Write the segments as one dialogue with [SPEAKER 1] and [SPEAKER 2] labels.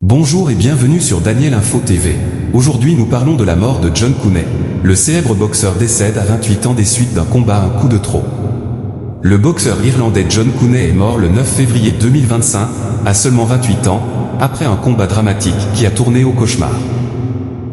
[SPEAKER 1] Bonjour et bienvenue sur Daniel Info TV. Aujourd'hui nous parlons de la mort de John Cooney. Le célèbre boxeur décède à 28 ans des suites d'un combat un coup de trop. Le boxeur irlandais John Cooney est mort le 9 février 2025, à seulement 28 ans, après un combat dramatique qui a tourné au cauchemar.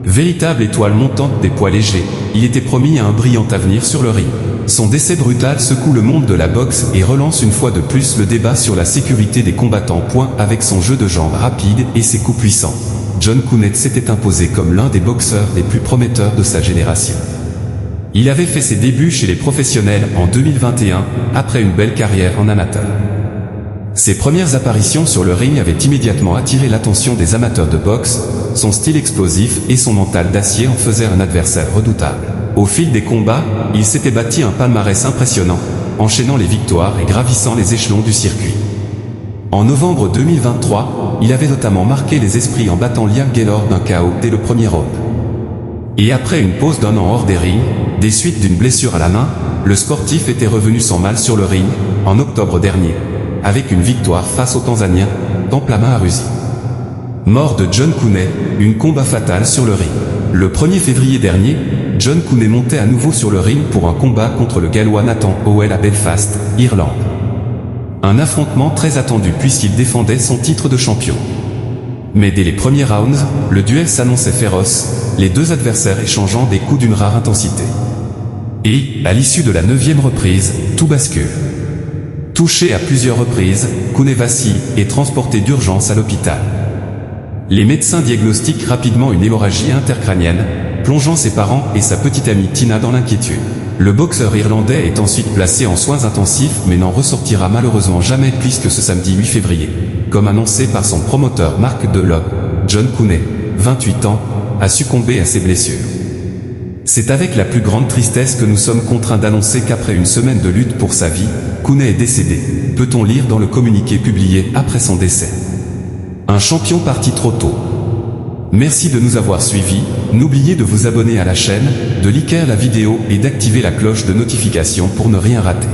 [SPEAKER 1] Véritable étoile montante des poids légers, il était promis à un brillant avenir sur le ring. Son décès brutal secoue le monde de la boxe et relance une fois de plus le débat sur la sécurité des combattants. Avec son jeu de jambes rapide et ses coups puissants, John Cooney s'était imposé comme l'un des boxeurs les plus prometteurs de sa génération. Il avait fait ses débuts chez les professionnels en 2021, après une belle carrière en amateur. Ses premières apparitions sur le ring avaient immédiatement attiré l'attention des amateurs de boxe, son style explosif et son mental d'acier en faisaient un adversaire redoutable. Au fil des combats, il s'était bâti un palmarès impressionnant, enchaînant les victoires et gravissant les échelons du circuit. En novembre 2023, il avait notamment marqué les esprits en battant Liam Gaylor d'un KO dès le premier round. Et après une pause d'un an hors des rings, des suites d'une blessure à la main, le sportif était revenu sans mal sur le ring, en octobre dernier, avec une victoire face au Tanzanien, Templama Arusi. Mort de John Cooney, une combat fatale sur le ring. Le 1er février dernier, John Cooney montait à nouveau sur le ring pour un combat contre le Gallois Nathan Howell à Belfast, Irlande. Un affrontement très attendu puisqu'il défendait son titre de champion. Mais dès les premiers rounds, le duel s'annonçait féroce, les deux adversaires échangeant des coups d'une rare intensité. Et, à l'issue de la 9e reprise, tout bascule. Touché à plusieurs reprises, Cooney vacille et transporté d'urgence à l'hôpital. Les médecins diagnostiquent rapidement une hémorragie intercrânienne, plongeant ses parents et sa petite amie Tina dans l'inquiétude. Le boxeur irlandais est ensuite placé en soins intensifs mais n'en ressortira malheureusement jamais puisque ce samedi 8 février, comme annoncé par son promoteur Mark Delop, John Cooney, 28 ans, a succombé à ses blessures. C'est avec la plus grande tristesse que nous sommes contraints d'annoncer qu'après une semaine de lutte pour sa vie, Cooney est décédé, peut-on lire dans le communiqué publié après son décès. Un champion parti trop tôt. Merci de nous avoir suivis, n'oubliez de vous abonner à la chaîne, de liker la vidéo et d'activer la cloche de notification pour ne rien rater.